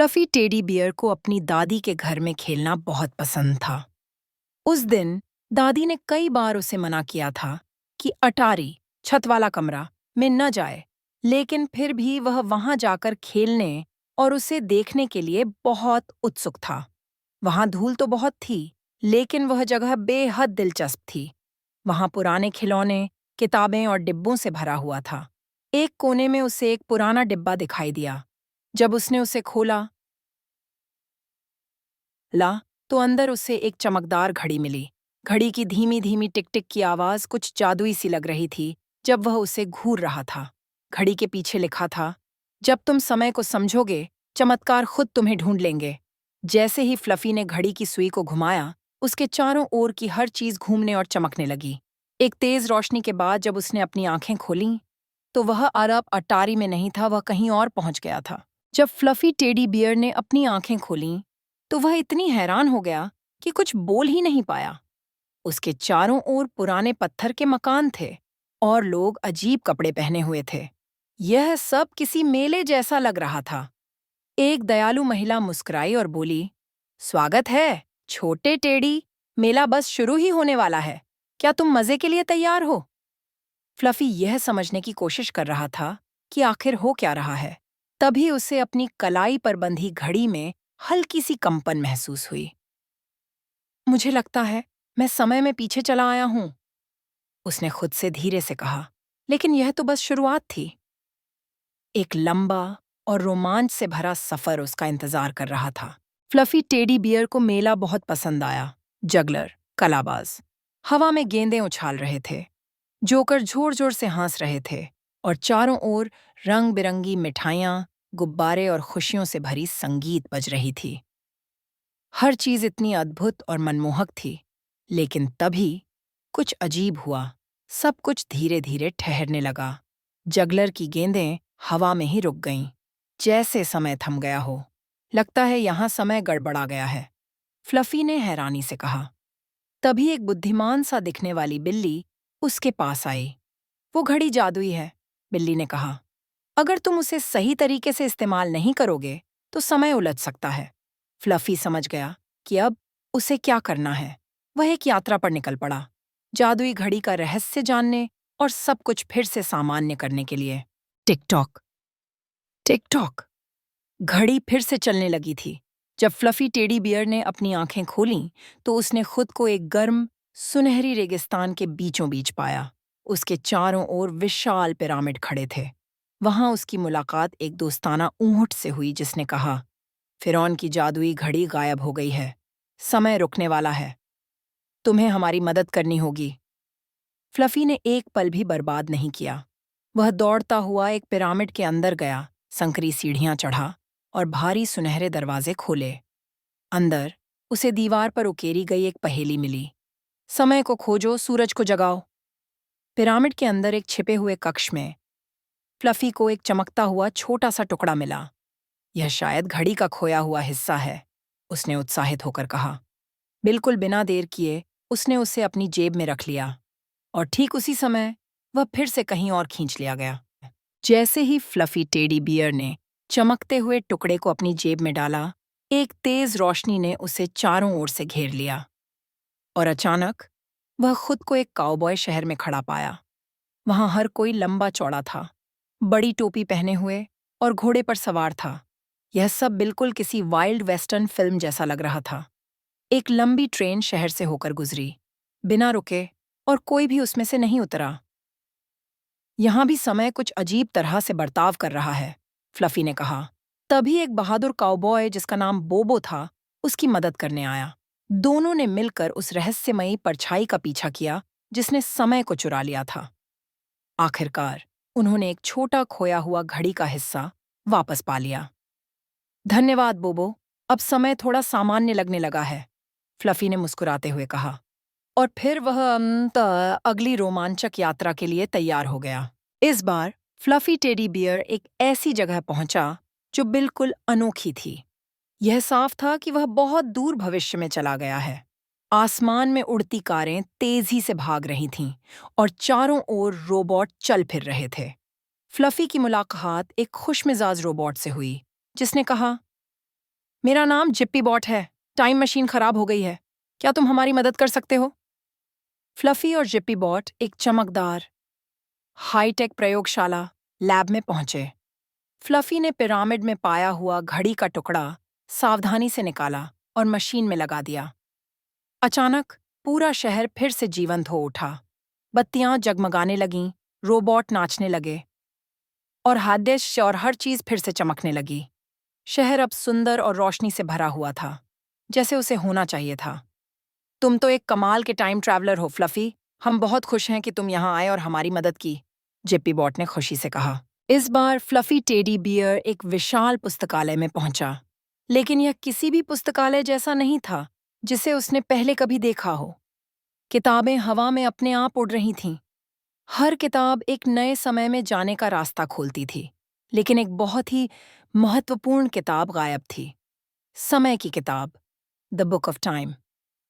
Fluffy teddy bear को अपनी दादी के घर में खेलना बहुत पसंद था। उस दिन दादी ने कई बार उसे मना किया था कि अटारी, छत वाला कमरा, में न जाए, लेकिन फिर भी वह वहां जाकर खेलने और उसे देखने के लिए बहुत उत्सुक था। वहां धूल तो बहुत थी, लेकिन वह जगह बेहद दिलचस्प थी। वहां पुराने खिलौने, किताबें और डिब्बों से भरा हुआ था। एक कोने में उसे एक पुराना डिब्बा दिखाई दिया। जब उसने उसे खोला तो अंदर उसे एक चमकदार घड़ी मिली। घड़ी की धीमी धीमी टिक टिक की आवाज कुछ जादुई सी लग रही थी जब वह उसे घूर रहा था। घड़ी के पीछे लिखा था, जब तुम समय को समझोगे, चमत्कार खुद तुम्हें ढूंढ लेंगे। जैसे ही फ्लफी ने घड़ी की सुई को घुमाया, उसके चारों ओर की हर चीज घूमने और चमकने लगी। एक तेज रोशनी के बाद जब उसने अपनी आंखें खोलीं, तो वह अरब अटारी में नहीं था, वह कहीं और पहुंच गया था। जब फ्लफी टेडी बियर ने अपनी आंखें खोलीं, तो वह इतनी हैरान हो गया कि कुछ बोल ही नहीं पाया। उसके चारों ओर पुराने पत्थर के मकान थे और लोग अजीब कपड़े पहने हुए थे। यह सब किसी मेले जैसा लग रहा था। एक दयालु महिला मुस्कुराई और बोली, स्वागत है, छोटे टेडी, मेला बस शुरू ही होने वाला है। क्या तुम मजे के लिए तैयार हो? फ्लफी यह समझने की कोशिश कर रहा था कि आखिर हो क्या रहा है। तभी उसे अपनी कलाई पर बंधी घड़ी में हल्की सी कंपन महसूस हुई। मुझे लगता है मैं समय में पीछे चला आया हूं, उसने खुद से धीरे से कहा, लेकिन यह तो बस शुरुआत थी। एक लंबा और रोमांच से भरा सफर उसका इंतजार कर रहा था। फ्लफी टेडी बियर को मेला बहुत पसंद आया। जगलर, कलाबाज, हवा में गेंदें उछाल रहे थे, जोकर जोर जोर से हंस रहे थे और चारों ओर रंग बिरंगी मिठाइयाँ, गुब्बारे और खुशियों से भरी संगीत बज रही थी। हर चीज इतनी अद्भुत और मनमोहक थी, लेकिन तभी कुछ अजीब हुआ। सब कुछ धीरे धीरे ठहरने लगा। जगलर की गेंदें हवा में ही रुक गईं, जैसे समय थम गया हो। लगता है यहां समय गड़बड़ा गया है, फ्लफी ने हैरानी से कहा। तभी एक बुद्धिमान सा दिखने वाली बिल्ली उसके पास आई। वो घड़ी जादुई है, बिल्ली ने कहा। अगर तुम उसे सही तरीके से इस्तेमाल नहीं करोगे तो समय उलझ सकता है। फ्लफी समझ गया कि अब उसे क्या करना है। वह एक यात्रा पर निकल पड़ा, जादुई घड़ी का रहस्य जानने और सब कुछ फिर से सामान्य करने के लिए। टिक टॉक, टिक टॉक, घड़ी फिर से चलने लगी थी। जब फ्लफी टेडी बियर ने अपनी आंखें खोलीं, तो उसने खुद को एक गर्म, सुनहरी रेगिस्तान के बीचों बीच पाया। उसके चारों ओर विशाल पिरामिड खड़े थे। वहां उसकी मुलाकात एक दोस्ताना ऊंट से हुई जिसने कहा, फिरौन की जादुई घड़ी गायब हो गई है, समय रुकने वाला है, तुम्हें हमारी मदद करनी होगी। फ्लफी ने एक पल भी बर्बाद नहीं किया। वह दौड़ता हुआ एक पिरामिड के अंदर गया, संकरी सीढ़ियां चढ़ा और भारी सुनहरे दरवाजे खोले। अंदर उसे दीवार पर उकेरी गई एक पहेली मिली, समय को खोजो, सूरज को जगाओ। पिरामिड के अंदर एक छिपे हुए कक्ष में फ्लफी को एक चमकता हुआ छोटा सा टुकड़ा मिला। यह शायद घड़ी का खोया हुआ हिस्सा है, उसने उत्साहित होकर कहा। बिल्कुल बिना देर किए उसने उसे अपनी जेब में रख लिया और ठीक उसी समय वह फिर से कहीं और खींच लिया गया। जैसे ही फ्लफी टेडी बियर ने चमकते हुए टुकड़े को अपनी जेब में डाला, एक तेज रोशनी ने उसे चारों ओर से घेर लिया और अचानक वह खुद को एक काउबॉय शहर में खड़ा पाया। वहां हर कोई लंबा चौड़ा था, बड़ी टोपी पहने हुए और घोड़े पर सवार था। यह सब बिल्कुल किसी वाइल्ड वेस्टर्न फिल्म जैसा लग रहा था। एक लंबी ट्रेन शहर से होकर गुजरी, बिना रुके, और कोई भी उसमें से नहीं उतरा। यहां भी समय कुछ अजीब तरह से बर्ताव कर रहा है, फ्लफी ने कहा। तभी एक बहादुर काउबॉय जिसका नाम बोबो था, उसकी मदद करने आया। दोनों ने मिलकर उस रहस्यमयी परछाई का पीछा किया जिसने समय को चुरा लिया था। आखिरकार उन्होंने एक छोटा खोया हुआ घड़ी का हिस्सा वापस पा लिया। धन्यवाद बोबो, अब समय थोड़ा सामान्य लगने लगा है, फ्लफी ने मुस्कुराते हुए कहा। और फिर वह अगली रोमांचक यात्रा के लिए तैयार हो गया। इस बार फ्लफी टेडी बियर एक ऐसी जगह पहुंचा जो बिल्कुल अनोखी थी। यह साफ था कि वह बहुत दूर भविष्य में चला गया है। आसमान में उड़ती कारें तेजी से भाग रही थीं और चारों ओर रोबोट चल फिर रहे थे। फ्लफी की मुलाकात एक खुशमिजाज रोबोट से हुई जिसने कहा, मेरा नाम जिप्पी बॉट है। टाइम मशीन खराब हो गई है। क्या तुम हमारी मदद कर सकते हो? फ्लफी और जिप्पी बॉट एक चमकदार हाईटेक प्रयोगशाला लैब में पहुंचे। फ्लफी ने पिरामिड में पाया हुआ घड़ी का टुकड़ा सावधानी से निकाला और मशीन में लगा दिया। अचानक पूरा शहर फिर से जीवंत हो उठा। बत्तियां जगमगाने लगीं, रोबोट नाचने लगे और हादस और हर चीज फिर से चमकने लगी। शहर अब सुंदर और रोशनी से भरा हुआ था, जैसे उसे होना चाहिए था। तुम तो एक कमाल के टाइम ट्रैवलर हो फ्लफी। हम बहुत खुश हैं कि तुम यहाँ आए और हमारी मदद की, जिप्पी बॉट ने खुशी से कहा। इस बार फ्लफी टेडी बियर एक विशाल पुस्तकालय में पहुंचा, लेकिन यह किसी भी पुस्तकालय जैसा नहीं था जिसे उसने पहले कभी देखा हो। किताबें हवा में अपने आप उड़ रही थीं। हर किताब एक नए समय में जाने का रास्ता खोलती थी, लेकिन एक बहुत ही महत्वपूर्ण किताब गायब थी। समय की किताब, द बुक ऑफ टाइम।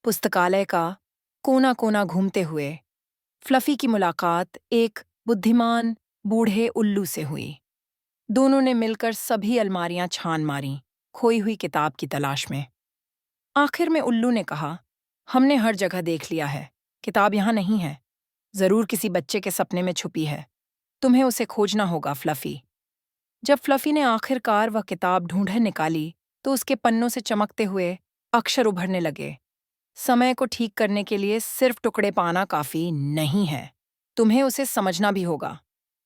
पुस्तकालय का कोना कोना घूमते हुए फ्लफी की मुलाकात एक बुद्धिमान बूढ़े उल्लू से हुई। दोनों ने मिलकर सभी अलमारियां छान मारीं, खोई हुई किताब की तलाश में। आखिर में उल्लू ने कहा, हमने हर जगह देख लिया है, किताब यहाँ नहीं है। जरूर किसी बच्चे के सपने में छुपी है। तुम्हें उसे खोजना होगा फ्लफी। जब फ्लफी ने आखिरकार वह किताब ढूंढे निकाली तो उसके पन्नों से चमकते हुए अक्षर उभरने लगे। समय को ठीक करने के लिए सिर्फ टुकड़े पाना काफी नहीं है, तुम्हें उसे समझना भी होगा।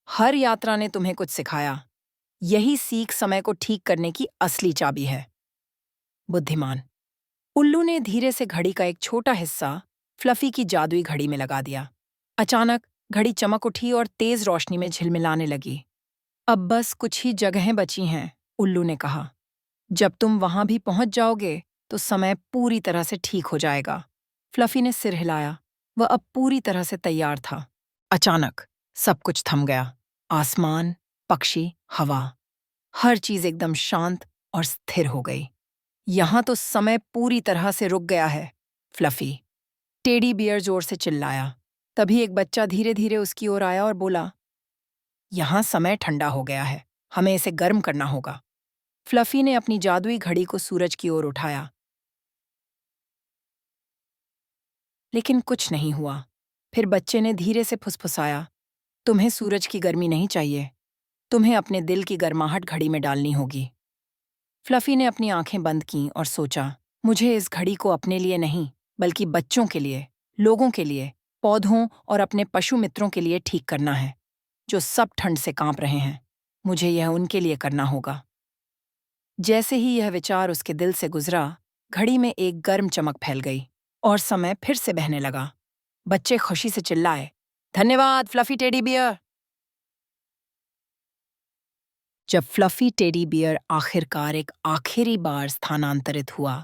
हर यात्रा ने तुम्हें कुछ सिखाया। यही सीख समय को ठीक करने की असली चाबी है। बुद्धिमान उल्लू ने धीरे से घड़ी का एक छोटा हिस्सा फ्लफी की जादुई घड़ी में लगा दिया। अचानक घड़ी चमक उठी और तेज रोशनी में झिलमिलाने लगी। अब बस कुछ ही जगहें बची हैं, उल्लू ने कहा। जब तुम वहां भी पहुंच जाओगे तो समय पूरी तरह से ठीक हो जाएगा। फ्लफी ने सिर हिलाया। वह अब पूरी तरह से तैयार था। अचानक सब कुछ थम गया। आसमान, पक्षी, हवा, हर चीज एकदम शांत और स्थिर हो गई। यहां तो समय पूरी तरह से रुक गया है, फ्लफी। टेडी बियर जोर से चिल्लाया। तभी एक बच्चा धीरे धीरे उसकी ओर आया और बोला, यहां समय ठंडा हो गया है, हमें इसे गर्म करना होगा। फ्लफी ने अपनी जादुई घड़ी को सूरज की ओर उठाया, लेकिन कुछ नहीं हुआ। फिर बच्चे ने धीरे से फुसफुसाया, तुम्हें सूरज की गर्मी नहीं चाहिए, तुम्हें अपने दिल की गर्माहट घड़ी में डालनी होगी। फ्लफी ने अपनी आंखें बंद कीं और सोचा, मुझे इस घड़ी को अपने लिए नहीं, बल्कि बच्चों के लिए, लोगों के लिए, पौधों और अपने पशु मित्रों के लिए ठीक करना है, जो सब ठंड से कांप रहे हैं। मुझे यह उनके लिए करना होगा। जैसे ही यह विचार उसके दिल से गुजरा, घड़ी में एक गर्म चमक फैल गई और समय फिर से बहने लगा। बच्चे खुशी से चिल्लाए, धन्यवाद फ्लफी टेडी बियर। जब फ्लफी टेडी बियर आखिरकार एक आखिरी बार स्थानांतरित हुआ,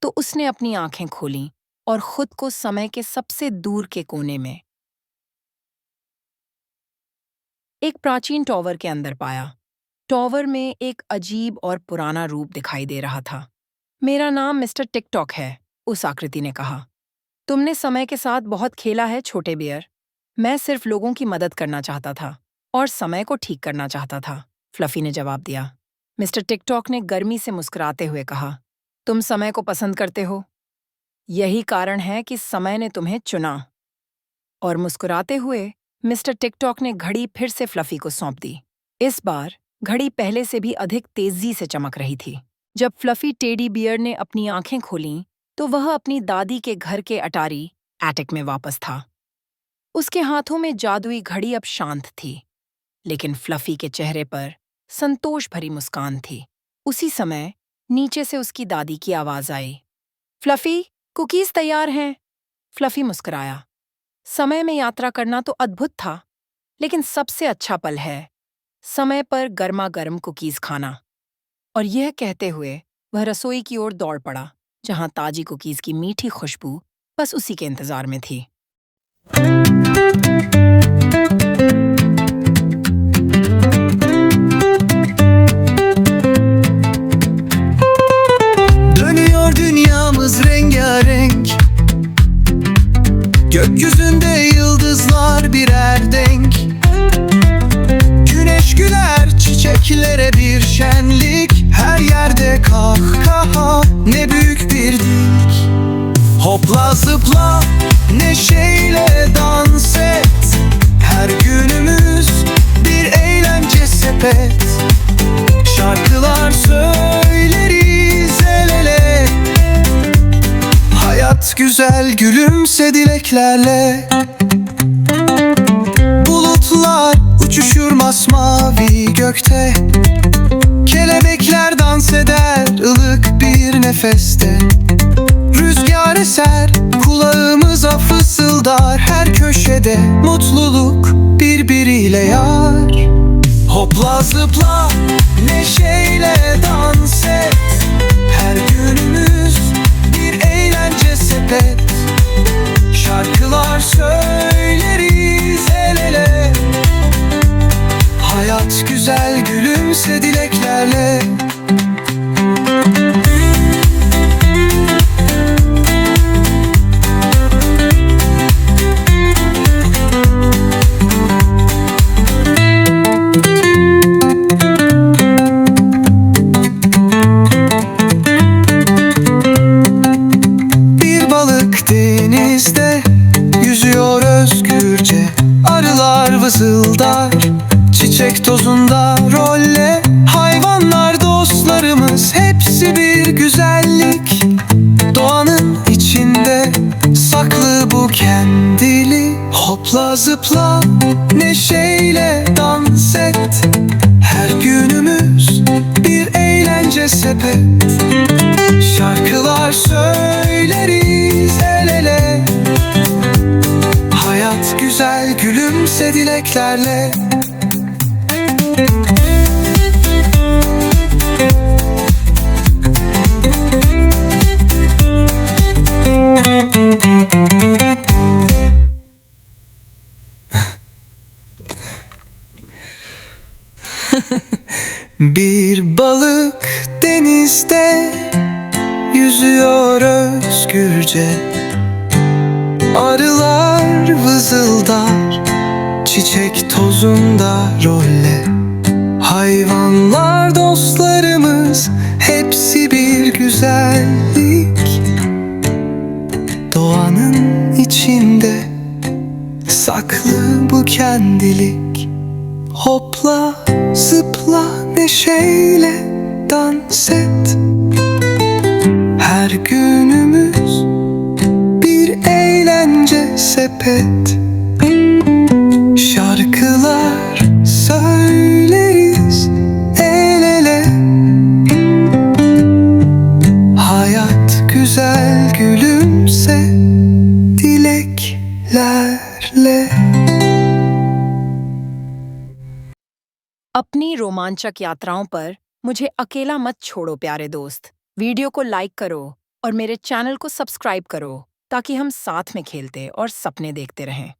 तो उसने अपनी आंखें खोलीं और खुद को समय के सबसे दूर के कोने में एक प्राचीन टॉवर के अंदर पाया। टॉवर में एक अजीब और पुराना रूप दिखाई दे रहा था। मेरा नाम मिस्टर टिकटॉक है, उस आकृति ने कहा। तुमने समय के साथ बहुत खेला है छोटे बियर। मैं सिर्फ लोगों की मदद करना चाहता था और समय को ठीक करना चाहता था, फ्लफी ने जवाब दिया। मिस्टर टिकटॉक ने गर्मी से मुस्कुराते हुए कहा, तुम समय को पसंद करते हो, यही कारण है कि समय ने तुम्हें चुना। और मुस्कुराते हुए मिस्टर टिकटॉक ने घड़ी फिर से फ्लफी को सौंप दी। इस बार घड़ी पहले से भी अधिक तेजी से चमक रही थी। जब फ्लफी टेडी बियर ने अपनी आंखें खोलीं, तो वह अपनी दादी के घर के अटारी एटिक में वापस था। उसके हाथों में जादुई घड़ी अब शांत थी, लेकिन फ्लफी के चेहरे पर संतोष भरी मुस्कान थी। उसी समय नीचे से उसकी दादी की आवाज आई, फ्लफी, कुकीज तैयार हैं। फ्लफी मुस्कुराया। समय में यात्रा करना तो अद्भुत था, लेकिन सबसे अच्छा पल है समय पर गर्मा गर्म कुकीज खाना। और यह कहते हुए वह रसोई की ओर दौड़ पड़ा, जहां ताजी कुकीज की मीठी खुशबू बस उसी के इंतजार में थी। Dönüyor dünyamız rengarenk, gökyüzünde yıldızlar birer denk. Güneş güler çiçeklere bir şenlik, her her yerde kahkaha, ne büyük bir dik. Hopla zıpla, neşeyle dans et. Her günümüz bir eğlence sepet. Şarkılar söyleriz el ele. Hayat güzel, gülümse dileklerle. Bulutlar uçuşur masmavi gökte. Kelebekler dans eder ılık bir nefeste. Rüzgar eser, kulağımıza fısıldar. Her köşede mutluluk birbiriyle yar. Hopla zıpla, neşeyle dans et. Her günümüz bir eğlence sepet. Şarkılar söyleriz el ele. Hayat güzel, gülümse dileklerle. Bir balık denizde yüzüyor özgürce. Arılar vızıldar, çiçek tozunda rolle. Hayvanlar dostlarımız, hepsi bir güzellik. Doğanın içinde saklı bu kendili. Hopla zıpla, neşeyle dans et. Her günümüz bir eğlence sepet. Şarkılar söyleriz el ele. Hayat güzel, gülümse dileklerle. Bir balık denizde yüzüyor özgürce. Arılar vızıldar, çiçek tozunda rolle. Hayvanlar dostlarımız, hepsi bir güzellik. Doğanın içinde saklı bu kendilik. Hopla zıpla, neşeyle dans et. Her günümüz bir eğlence sepet. Şarkılar söyleriz el ele. Hayat güzel, gülümse dileklerle. अपनी रोमांचक यात्राओं पर मुझे अकेला मत छोड़ो प्यारे दोस्त। वीडियो को लाइक करो और मेरे चैनल को सब्सक्राइब करो ताकि हम साथ में खेलते और सपने देखते रहें।